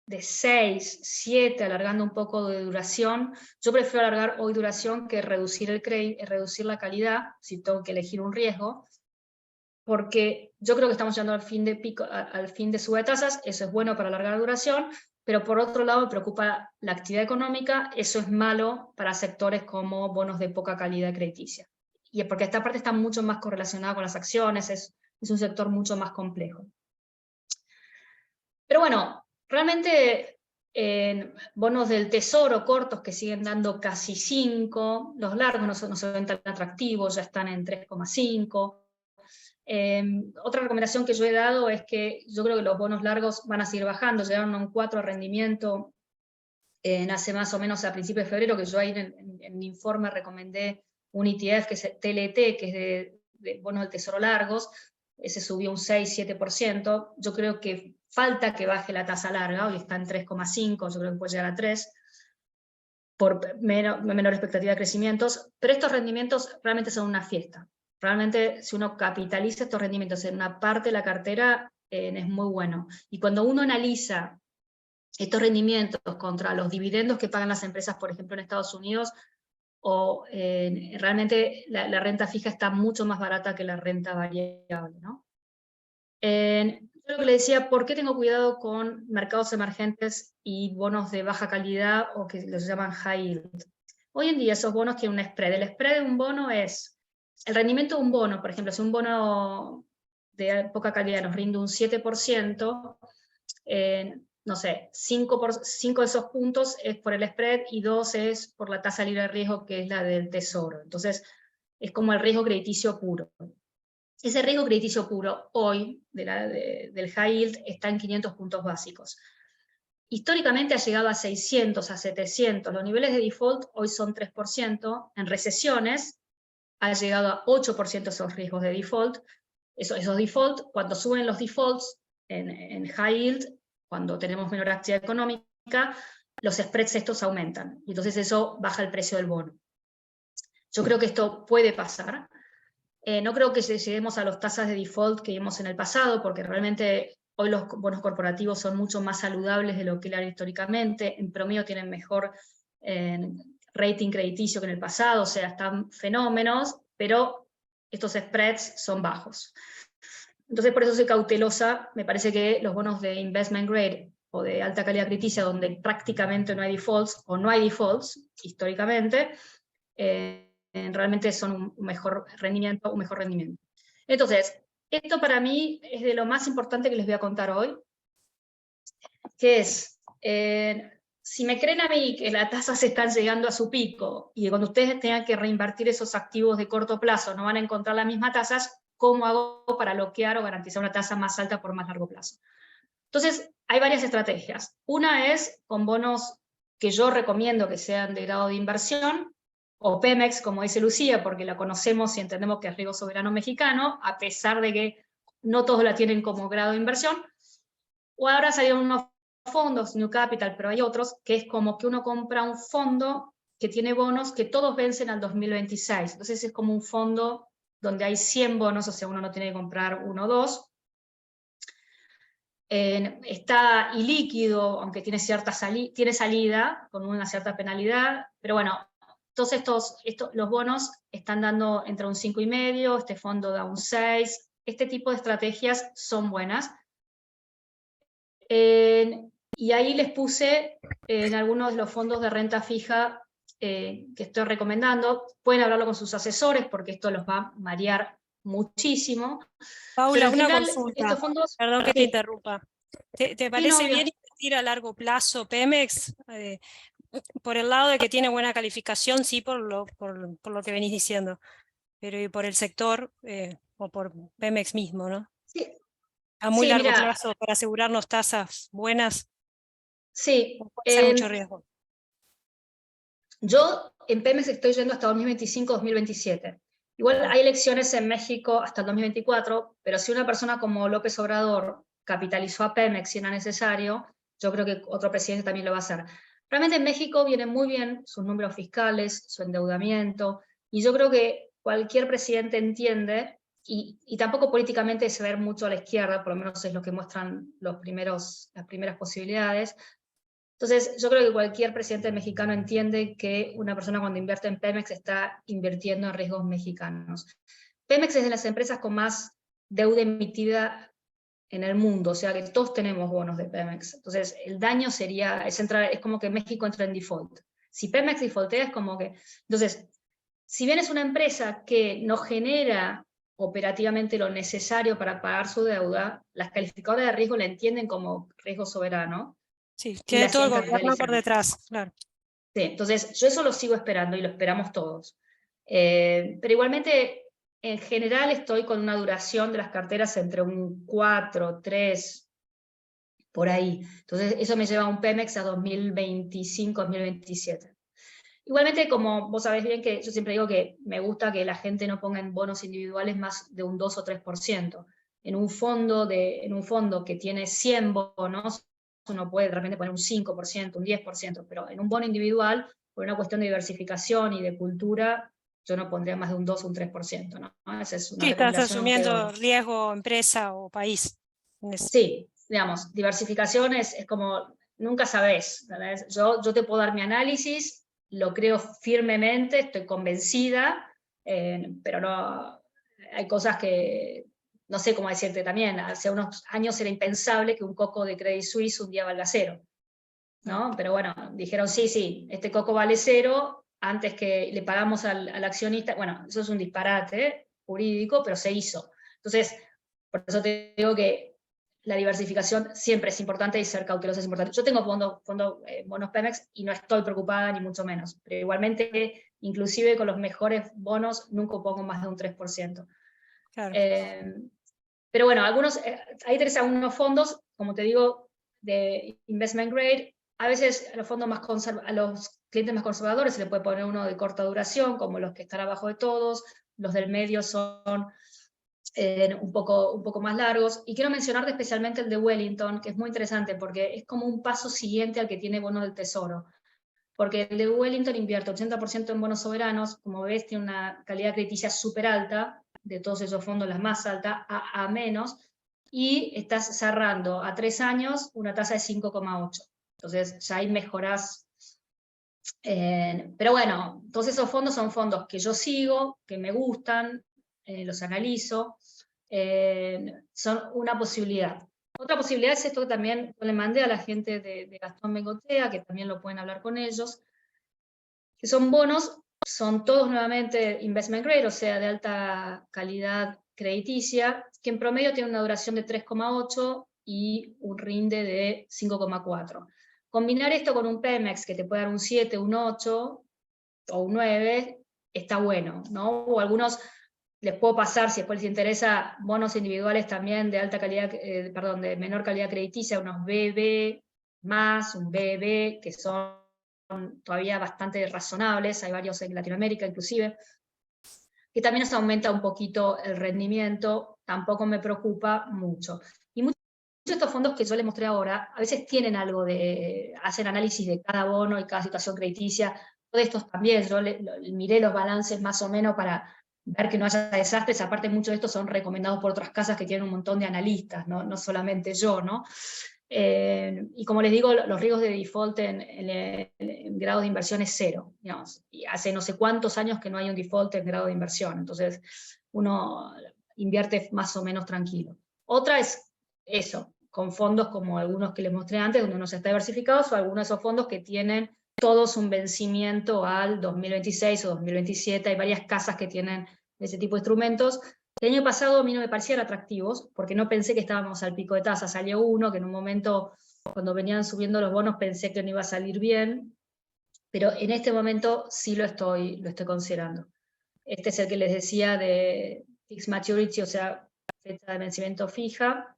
de 6, 7, alargando un poco de duración. Yo prefiero alargar hoy duración que reducir reducir la calidad, si tengo que elegir un riesgo, porque yo creo que estamos llegando al fin de pico, al fin de suba de tasas, eso es bueno para alargar duración, pero por otro lado me preocupa la actividad económica, eso es malo para sectores como bonos de poca calidad crediticia. Y porque esta parte está mucho más correlacionada con las acciones, es un sector mucho más complejo. Pero bueno, realmente bonos del tesoro cortos que siguen dando casi 5, los largos no se ven tan atractivos, ya están en 3,5. Otra recomendación que yo he dado es que yo creo que los bonos largos van a seguir bajando, llegaron a un 4 de rendimiento hace más o menos a principios de febrero, que yo ahí en mi informe recomendé un ETF que es TLT, que es de bonos del tesoro largos, ese subió un 6-7%, yo creo que falta que baje la tasa larga, hoy está en 3,5, yo creo que puede llegar a 3, por menor expectativa de crecimientos, pero estos rendimientos realmente son una fiesta. Realmente, si uno capitaliza estos rendimientos en una parte de la cartera, es muy bueno. Y cuando uno analiza estos rendimientos contra los dividendos que pagan las empresas, por ejemplo, en Estados Unidos, realmente la renta fija está mucho más barata que la renta variable, ¿no? Yo lo que le decía, ¿por qué tengo cuidado con mercados emergentes y bonos de baja calidad o que los llaman high yield? Hoy en día esos bonos tienen un spread. El spread de un bono es, el rendimiento de un bono, por ejemplo, si un bono de poca calidad nos rinde un 7%, no sé, 5 de esos puntos es por el spread y 2 es por la tasa libre de riesgo, que es la del tesoro. Entonces, es como el riesgo crediticio puro. Ese riesgo crediticio puro hoy del high yield está en 500 puntos básicos. Históricamente ha llegado a 600, a 700. Los niveles de default hoy son 3%. En recesiones ha llegado a 8% esos riesgos de default. Esos default, cuando suben los defaults en high yield, cuando tenemos menor actividad económica, los spreads estos aumentan. Y entonces eso baja el precio del bono. Yo creo que esto puede pasar. No creo que lleguemos a las tasas de default que vimos en el pasado, porque realmente hoy los bonos corporativos son mucho más saludables de lo que eran históricamente, en promedio tienen mejor rating crediticio que en el pasado, o sea, están fenómenos, pero estos spreads son bajos. Entonces por eso soy cautelosa, me parece que los bonos de investment grade o de alta calidad crediticia, donde prácticamente no hay defaults, o no hay defaults históricamente, realmente son un mejor rendimiento. Entonces, esto para mí es de lo más importante que les voy a contar hoy, que es, si me creen a mí que las tasas están llegando a su pico, y que cuando ustedes tengan que reinvertir esos activos de corto plazo no van a encontrar las mismas tasas, cómo hago para bloquear o garantizar una tasa más alta por más largo plazo. Entonces, hay varias estrategias. Una es con bonos que yo recomiendo que sean de grado de inversión, o Pemex, como dice Lucía, porque la conocemos y entendemos que es riesgo soberano mexicano, a pesar de que no todos la tienen como grado de inversión. O ahora salieron unos fondos, New Capital, pero hay otros, que es como que uno compra un fondo que tiene bonos que todos vencen al 2026. Entonces es como un fondo donde hay 100 bonos, o sea, uno no tiene que comprar uno o dos. Está ilíquido, aunque tiene tiene salida, con una cierta penalidad, pero bueno, todos los bonos están dando entre un 5,5, este fondo da un 6, este tipo de estrategias son buenas. Y ahí les puse en algunos de los fondos de renta fija que estoy recomendando. Pueden hablarlo con sus asesores porque esto los va a marear muchísimo. Paula, pero en una general, consulta, estos fondos... perdón que te Sí, interrumpa. ¿Te sí, parece no, bien invertir a largo plazo Pemex? Por el lado de que tiene buena calificación, sí, por lo que venís diciendo, pero y por el sector o por Pemex mismo, ¿no? sí, A muy sí, largo mira, plazo para asegurarnos tasas buenas, sí. puede ser mucho riesgo. Yo en Pemex estoy yendo hasta 2025-2027. Igual hay elecciones en México hasta el 2024, pero si una persona como López Obrador capitalizó a Pemex si era necesario, yo creo que otro presidente también lo va a hacer. Realmente en México vienen muy bien sus números fiscales, su endeudamiento, y yo creo que cualquier presidente entiende, y tampoco políticamente se ve mucho a la izquierda, por lo menos es lo que muestran las primeras posibilidades. Entonces, yo creo que cualquier presidente mexicano entiende que una persona cuando invierte en Pemex está invirtiendo en riesgos mexicanos. Pemex es de las empresas con más deuda emitida en el mundo, o sea que todos tenemos bonos de Pemex. Entonces, el daño es como que México entra en default. Si Pemex defaultea es como que... Entonces, si bien es una empresa que no genera operativamente lo necesario para pagar su deuda, las calificadoras de riesgo la entienden como riesgo soberano, Sí, y tiene la todo el siguen gobierno por capitalizando. detrás, claro. Sí, entonces yo eso lo sigo esperando y lo esperamos todos. Pero igualmente, en general estoy con una duración de las carteras entre un 4, 3, por ahí. Entonces eso me lleva a un Pemex a 2025, 2027. Igualmente, como vos sabés bien que yo siempre digo que me gusta que la gente no ponga en bonos individuales más de un 2 o 3%. En un fondo que tiene 100 bonos, uno puede de repente poner un 5%, un 10%, pero en un bono individual, por una cuestión de diversificación y de cultura, yo no pondría más de un 2 o un 3%, ¿no? Esa es una Sí, estás recomendación que asumiendo doy. riesgo empresa o país. Sí, digamos, diversificación es como, nunca sabés, ¿verdad? Yo te puedo dar mi análisis, lo creo firmemente, estoy convencida, pero no, hay cosas que, no sé cómo decirte también, hace unos años era impensable que un coco de Credit Suisse un día valga cero, ¿no? Pero bueno, dijeron, sí, este coco vale cero, antes que le pagamos al accionista, bueno, eso es un disparate jurídico, pero se hizo. Entonces, por eso te digo que la diversificación siempre es importante y ser cauteloso es importante. Yo tengo bonos Pemex y no estoy preocupada ni mucho menos, pero igualmente, inclusive con los mejores bonos, nunca pongo más de un 3%. Claro. Pero bueno, ahí tenés algunos fondos, como te digo, de investment grade. A veces a los clientes más conservadores se le puede poner uno de corta duración, como los que están abajo de todos. Los del medio son un poco más largos. Y quiero mencionarte especialmente el de Wellington, que es muy interesante porque es como un paso siguiente al que tiene bono del Tesoro. Porque el de Wellington invierte 80% en bonos soberanos, como ves, tiene una calidad crediticia súper alta, de todos esos fondos la más alta, a menos, y estás cerrando a 3 años una tasa de 5,8. Entonces ya ahí mejorás. Pero bueno, todos esos fondos son fondos que yo sigo, que me gustan, los analizo, son una posibilidad. Otra posibilidad es esto que también le mandé a la gente de Gastón Bengochea, que también lo pueden hablar con ellos, que son bonos, son todos nuevamente investment grade, o sea, de alta calidad crediticia, que en promedio tienen una duración de 3,8 y un rinde de 5,4. Combinar esto con un Pemex que te puede dar un 7, un 8 o un 9, está bueno, ¿no? O algunos les puedo pasar, si después les interesa, bonos individuales también de alta calidad, perdón, de menor calidad crediticia, unos BB más, un BB, que son todavía bastante razonables, hay varios en Latinoamérica inclusive, que también nos aumenta un poquito el rendimiento, tampoco me preocupa mucho. Y muchos de estos fondos que yo les mostré ahora, a veces tienen algo de, hacen análisis de cada bono y cada situación crediticia, de estos también, yo miré los balances más o menos para ver que no haya desastres, aparte muchos de estos son recomendados por otras casas que tienen un montón de analistas, no solamente yo, ¿no? Y como les digo, los riesgos de default en grado de inversión es cero, digamos, y hace no sé cuántos años que no hay un default en grado de inversión, entonces uno invierte más o menos tranquilo. Otra es eso, con fondos como algunos que les mostré antes, donde uno se está diversificado, o algunos de esos fondos que tienen todos un vencimiento al 2026 o 2027, hay varias casas que tienen ese tipo de instrumentos. El año pasado a mí no me parecían atractivos, porque no pensé que estábamos al pico de tasa. Salió uno que en un momento, cuando venían subiendo los bonos, pensé que no iba a salir bien, pero en este momento sí lo estoy considerando. Este es el que les decía de fixed maturity, o sea, fecha de vencimiento fija.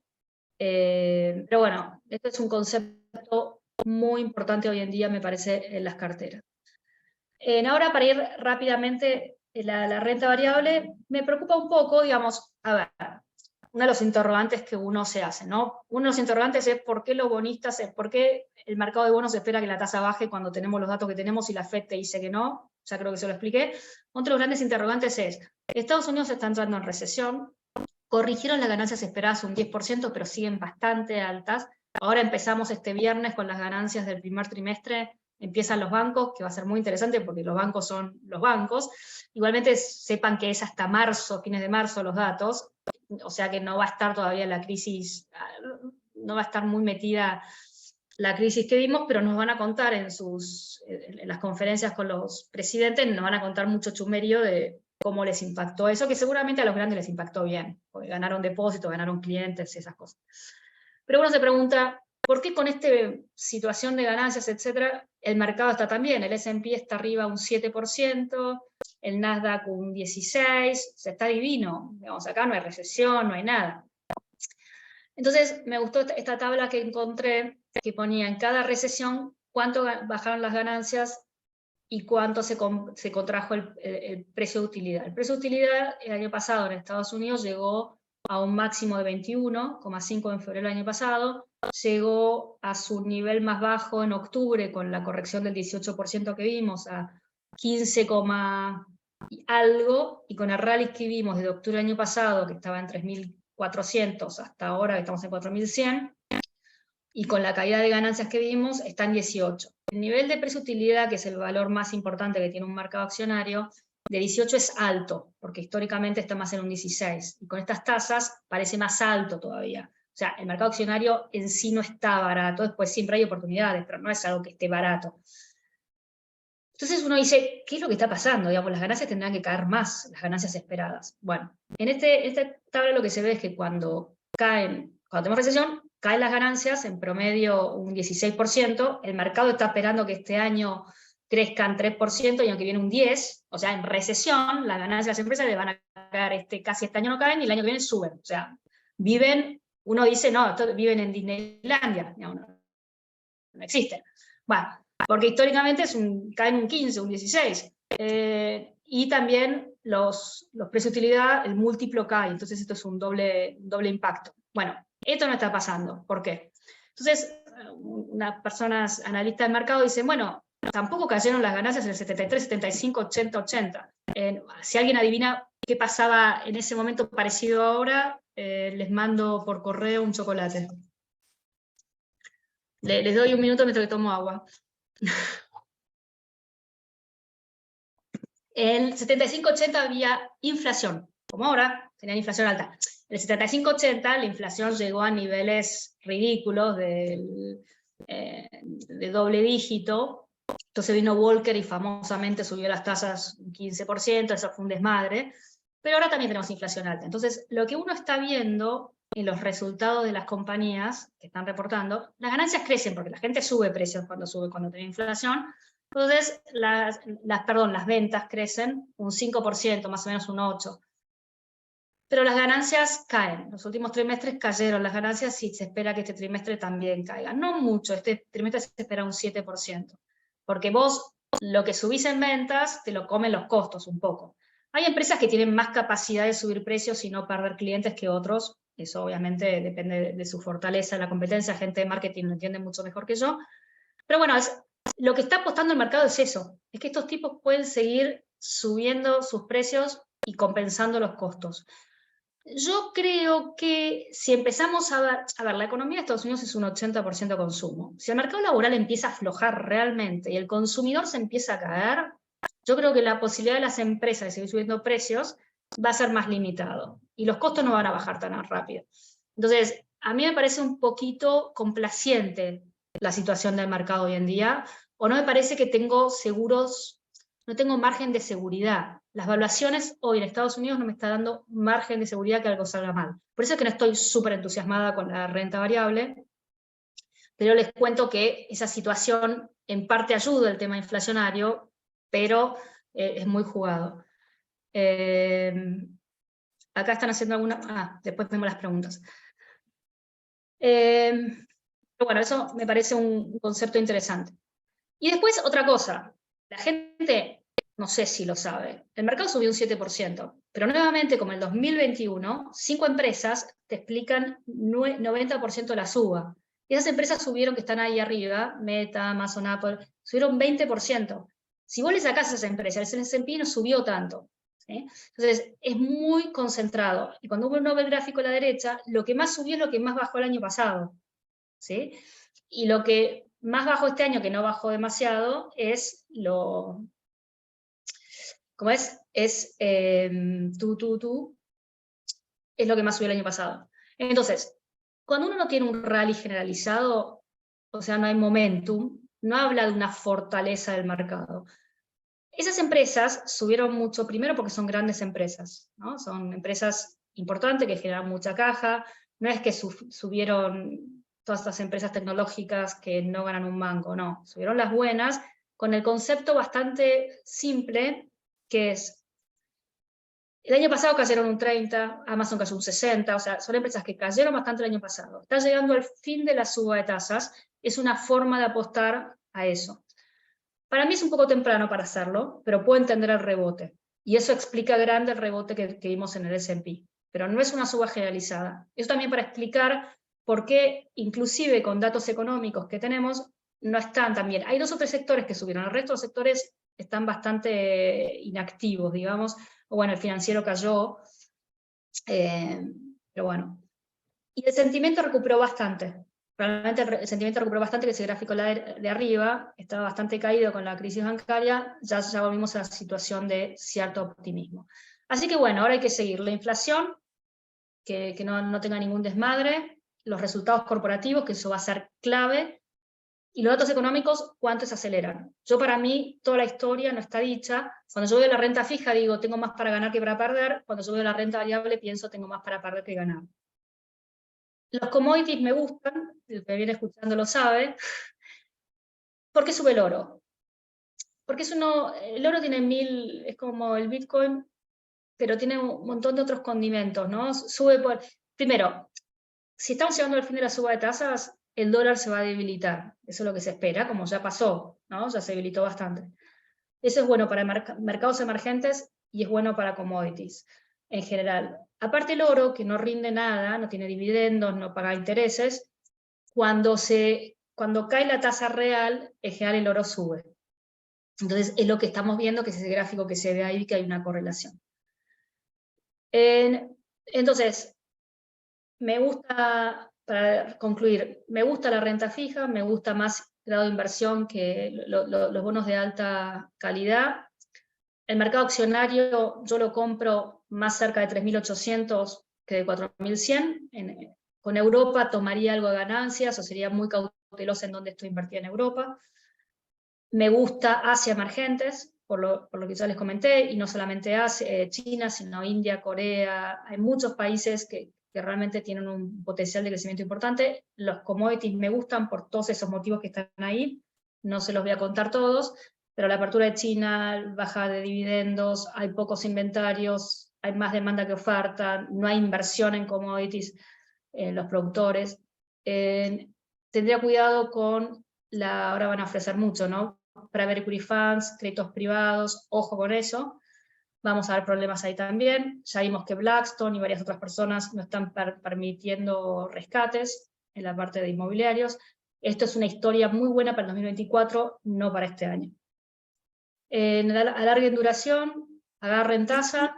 Pero bueno, este es un concepto muy importante hoy en día, me parece, en las carteras. Ahora, para ir rápidamente, la renta variable me preocupa un poco, digamos, a ver, uno de los interrogantes que uno se hace, ¿no? Uno de los interrogantes es por qué los bonistas, por qué el mercado de bonos espera que la tasa baje cuando tenemos los datos que tenemos y la FED te dice que no, ya creo que se lo expliqué. Otro de los grandes interrogantes es, Estados Unidos está entrando en recesión, corrigieron las ganancias esperadas un 10%, pero siguen bastante altas. Ahora empezamos este viernes con las ganancias del primer trimestre, empiezan los bancos, que va a ser muy interesante porque los bancos son los bancos. Igualmente sepan que es hasta marzo, fines de marzo los datos, o sea que no va a estar todavía la crisis, no va a estar muy metida la crisis que vimos, pero nos van a contar en las conferencias con los presidentes, nos van a contar mucho chumerío de cómo les impactó eso, que seguramente a los grandes les impactó bien, porque ganaron depósitos, ganaron clientes, esas cosas. Pero uno se pregunta, ¿por qué con esta situación de ganancias, etcétera, el mercado está tan bien? El S&P está arriba un 7%, el Nasdaq un 16%, o sea, está divino. Digamos, acá no hay recesión, no hay nada. Entonces, me gustó esta tabla que encontré, que ponía en cada recesión cuánto bajaron las ganancias y cuánto se contrajo el precio de utilidad. El precio de utilidad el año pasado en Estados Unidos llegó a un máximo de 21,5 en febrero del año pasado, llegó a su nivel más bajo en octubre con la corrección del 18% que vimos, a 15, algo, y con el rally que vimos desde octubre del año pasado, que estaba en 3.400 hasta ahora que estamos en 4.100, y con la caída de ganancias que vimos, está en 18. El nivel de precio-utilidad, que es el valor más importante que tiene un mercado accionario, de 18 es alto, porque históricamente está más en un 16, y con estas tasas parece más alto todavía. O sea, el mercado accionario en sí no está barato, después siempre hay oportunidades, pero no es algo que esté barato. Entonces uno dice, ¿qué es lo que está pasando? Digamos, las ganancias tendrán que caer más, las ganancias esperadas. Bueno, en esta tabla lo que se ve es que cuando tenemos recesión, caen las ganancias en promedio un 16%, el mercado está esperando que este año crezcan 3% y año que viene un 10%, o sea, en recesión las ganancias de las empresas le van a caer, casi este año no caen y el año que viene suben, o sea, uno dice, no, viven en Disneylandia, no existen. Bueno, porque históricamente caen un 15, un 16, y también los precios de utilidad, el múltiplo cae, entonces esto es un doble impacto. Bueno, esto no está pasando, ¿por qué? Entonces, unas personas analistas del mercado dicen, bueno, tampoco cayeron las ganancias en el 73, 75, 80, 80. Si alguien adivina qué pasaba en ese momento parecido ahora, les mando por correo un chocolate. Les doy un minuto mientras que tomo agua. En el 75-80 había inflación, como ahora, tenían inflación alta. En el 75-80 la inflación llegó a niveles ridículos de doble dígito, entonces vino Volcker y famosamente subió las tasas un 15%, eso fue un desmadre, pero ahora también tenemos inflación alta. Entonces, lo que uno está viendo en los resultados de las compañías que están reportando, las ganancias crecen porque la gente sube precios cuando tiene inflación. Entonces, las ventas crecen un 5%, más o menos un 8%. pero las ganancias caen. Los últimos trimestres cayeron las ganancias y se espera que este trimestre también caiga. No mucho, este trimestre se espera un 7%, porque vos lo que subís en ventas te lo comen los costos un poco. Hay empresas que tienen más capacidad de subir precios y no perder clientes que otros. Eso obviamente depende de su fortaleza, la competencia, gente de marketing lo entiende mucho mejor que yo. Pero bueno, lo que está apostando el mercado es eso, es que estos tipos pueden seguir subiendo sus precios y compensando los costos. Yo creo que si empezamos a ver, la economía de Estados Unidos es un 80% consumo. Si el mercado laboral empieza a aflojar realmente y el consumidor se empieza a caer, yo creo que la posibilidad de las empresas de seguir subiendo precios va a ser más limitado y los costos no van a bajar tan rápido. Entonces, a mí me parece un poquito complaciente la situación del mercado hoy en día, o no me parece que tengo seguros, no tengo margen de seguridad. Las valuaciones hoy en Estados Unidos no me está dando margen de seguridad que algo salga mal. Por eso es que no estoy súper entusiasmada con la renta variable, pero les cuento que esa situación en parte ayuda el tema inflacionario, pero es muy jugado. Acá están haciendo alguna... después vemos las preguntas. Pero bueno, eso me parece un concepto interesante. Y después otra cosa, la gente, no sé si lo sabe, el mercado subió un 7%, pero nuevamente, como en el 2021, 5 empresas te explican 90% de la suba. Y esas empresas subieron, que están ahí arriba, Meta, Amazon, Apple, subieron 20%. Si vos le sacás a esas empresas, el S&P no subió tanto. ¿Sí? Entonces, es muy concentrado. Y cuando uno ve el gráfico a la derecha, lo que más subió es lo que más bajó el año pasado. ¿Sí? Y lo que más bajó este año, que no bajó demasiado, es lo... ¿Cómo es? Es es lo que más subió el año pasado. Entonces, cuando uno no tiene un rally generalizado, o sea, no hay momentum, no habla de una fortaleza del mercado. Esas empresas subieron mucho, primero porque son grandes empresas, ¿no? Son empresas importantes que generan mucha caja, no es que subieron todas estas empresas tecnológicas que no ganan un mango, no, subieron las buenas con el concepto bastante simple, que es, el año pasado cayeron un 30, Amazon cayó un 60, o sea, son empresas que cayeron bastante el año pasado. Está llegando al fin de la suba de tasas, es una forma de apostar a eso. Para mí es un poco temprano para hacerlo, pero puedo entender el rebote. Y eso explica grande el rebote que vimos en el S&P. Pero no es una suba generalizada. Eso también para explicar por qué, inclusive con datos económicos que tenemos, no están tan bien. Hay 2 o 3 sectores que subieron, el resto de los sectores están bastante inactivos, digamos. O bueno, el financiero cayó, pero bueno. Y el sentimiento recuperó bastante. Realmente el sentimiento recuperó bastante, que ese gráfico de arriba estaba bastante caído con la crisis bancaria, ya volvimos a la situación de cierto optimismo. Así que bueno, ahora hay que seguir la inflación, que no tenga ningún desmadre, los resultados corporativos, que eso va a ser clave, y los datos económicos, cuánto se aceleran. Yo, para mí, toda la historia no está dicha. Cuando yo veo la renta fija, digo, tengo más para ganar que para perder. Cuando yo veo la renta variable, pienso, tengo más para perder que ganar. Los commodities me gustan, el que viene escuchando lo sabe. ¿Por qué sube el oro? Porque el oro tiene es como el Bitcoin, pero tiene un montón de otros condimentos, ¿no? Primero, si estamos llegando al fin de la suba de tasas, el dólar se va a debilitar. Eso es lo que se espera, como ya pasó, ¿no? Ya se debilitó bastante. Eso es bueno para mercados emergentes y es bueno para commodities en general. Aparte, el oro, que no rinde nada, no tiene dividendos, no paga intereses, cuando cae la tasa real, en general el oro sube. Entonces es lo que estamos viendo, que es ese gráfico que se ve ahí, que hay una correlación. Entonces, me gusta, para concluir, me gusta la renta fija, me gusta más grado de inversión que los bonos de alta calidad. El mercado accionario yo lo compro más cerca de 3.800 que de 4.100. Con Europa tomaría algo de ganancias, o sería muy cautelosa en donde estoy invertida en Europa. Me gusta Asia emergentes, por lo que ya les comenté, y no solamente China, sino India, Corea. Hay muchos países que realmente tienen un potencial de crecimiento importante. Los commodities me gustan por todos esos motivos que están ahí, no se los voy a contar todos, pero la apertura de China, baja de dividendos, hay pocos inventarios, hay más demanda que oferta, no hay inversión en commodities en los productores. Tendría cuidado con ahora van a ofrecer mucho, ¿no? Private equity funds, créditos privados, ojo con eso. Vamos a ver problemas ahí también. Ya vimos que Blackstone y varias otras personas no están permitiendo rescates en la parte de inmobiliarios. Esto es una historia muy buena para el 2024, no para este año. Alarguen duración, agarren tasa.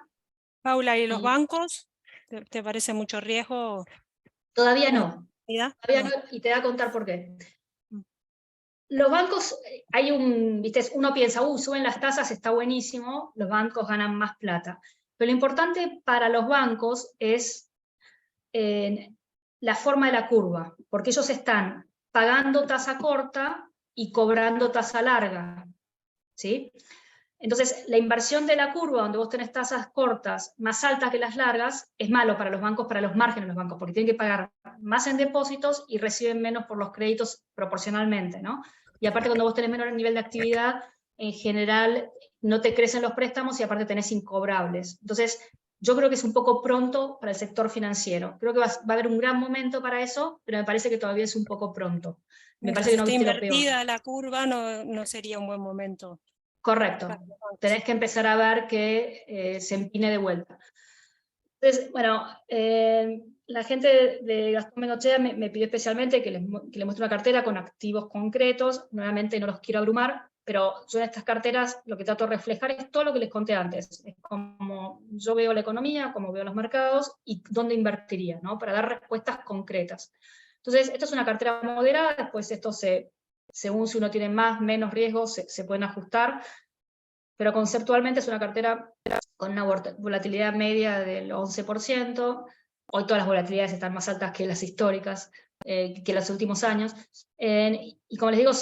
Paula, ¿y los bancos? ¿Te parece mucho riesgo? Todavía no. Todavía no, y te voy a contar por qué. Los bancos, ¿viste? Uno piensa, suben las tasas, está buenísimo, los bancos ganan más plata. Pero lo importante para los bancos es la forma de la curva, porque ellos están pagando tasa corta y cobrando tasa larga, ¿sí? Entonces, la inversión de la curva, donde vos tenés tasas cortas más altas que las largas, es malo para los bancos, para los márgenes de los bancos, porque tienen que pagar más en depósitos y reciben menos por los créditos proporcionalmente, ¿no? Y aparte, cuando vos tenés menor nivel de actividad, en general no te crecen los préstamos y aparte tenés incobrables. Entonces, yo creo que es un poco pronto para el sector financiero. Creo que va a haber un gran momento para eso, pero me parece que todavía es un poco pronto. Me parece que no viste lo peor. Invertida la curva, no sería un buen momento. Correcto. Tenés que empezar a ver que se empine de vuelta. Entonces, bueno, la gente de Gastón Bengoechea me pidió especialmente que le muestre una cartera con activos concretos. Nuevamente no los quiero abrumar, pero yo en estas carteras lo que trato de reflejar es todo lo que les conté antes. Es como yo veo la economía, como veo los mercados y dónde invertiría, ¿no? Para dar respuestas concretas. Entonces, esto es una cartera moderada, después esto según si uno tiene más, menos riesgos, se pueden ajustar, pero conceptualmente es una cartera con una volatilidad media del 11%, hoy todas las volatilidades están más altas que las históricas, que los últimos años, y como les digo,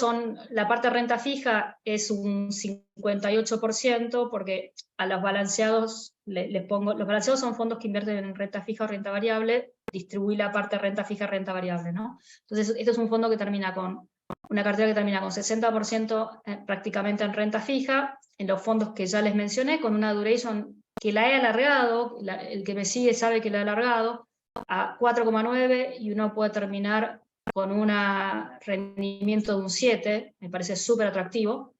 la parte de renta fija es un 58%, porque a los balanceados, les pongo, los balanceados son fondos que invierten en renta fija o renta variable, distribuí la parte de renta fija, renta variable, ¿no? Entonces, este es un fondo que termina con una cartera que termina con 60% prácticamente en renta fija, en los fondos que ya les mencioné, con una duration que la he alargado, el que me sigue sabe que la he alargado, a 4,9, y uno puede terminar con un rendimiento de un 7, me parece súper atractivo.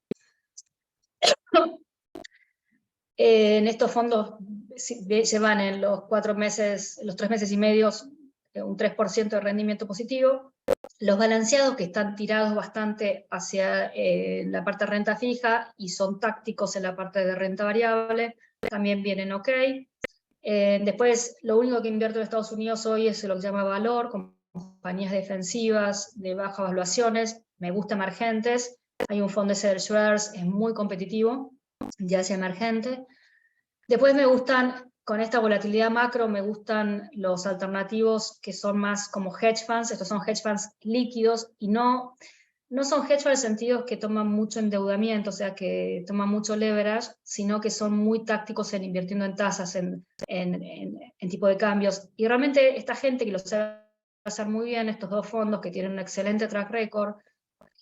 En estos fondos se van en los 4 meses, los 3 meses y medio, un 3% de rendimiento positivo. Los balanceados, que están tirados bastante hacia la parte de renta fija y son tácticos en la parte de renta variable, también vienen ok. Después, lo único que invierto en Estados Unidos hoy es lo que se llama valor, compañías defensivas de bajas valuaciones, me gusta emergentes. Hay un fondo de Schroders, es muy competitivo, ya hacia emergente. Después me gustan, con esta volatilidad macro, me gustan los alternativos que son más como hedge funds. Estos son hedge funds líquidos y no son hedge funds en el sentido que toman mucho endeudamiento, o sea, que toman mucho leverage, sino que son muy tácticos en invirtiendo en tasas, en tipo de cambios. Y realmente esta gente que lo sabe hacer muy bien, estos dos fondos que tienen un excelente track record,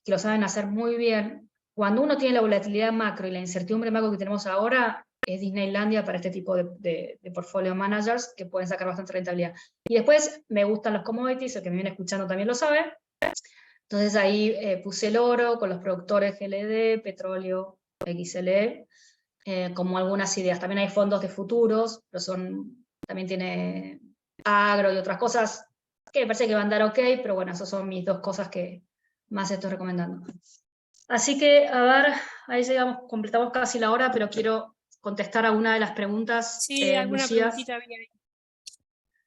que lo saben hacer muy bien, cuando uno tiene la volatilidad macro y la incertidumbre macro que tenemos ahora, es Disneylandia para este tipo de portfolio managers que pueden sacar bastante rentabilidad. Y después me gustan los commodities, el que me viene escuchando también lo sabe. Entonces ahí puse el oro con los productores GLD, petróleo, XLE, como algunas ideas. También hay fondos de futuros, pero también tiene agro y otras cosas que me parece que van a dar ok, pero bueno, esas son mis dos cosas que más estoy recomendando. Así que, a ver, ahí llegamos, completamos casi la hora, pero quiero contestar a una de las preguntas. Sí, alguna Lucía. preguntita había ahí.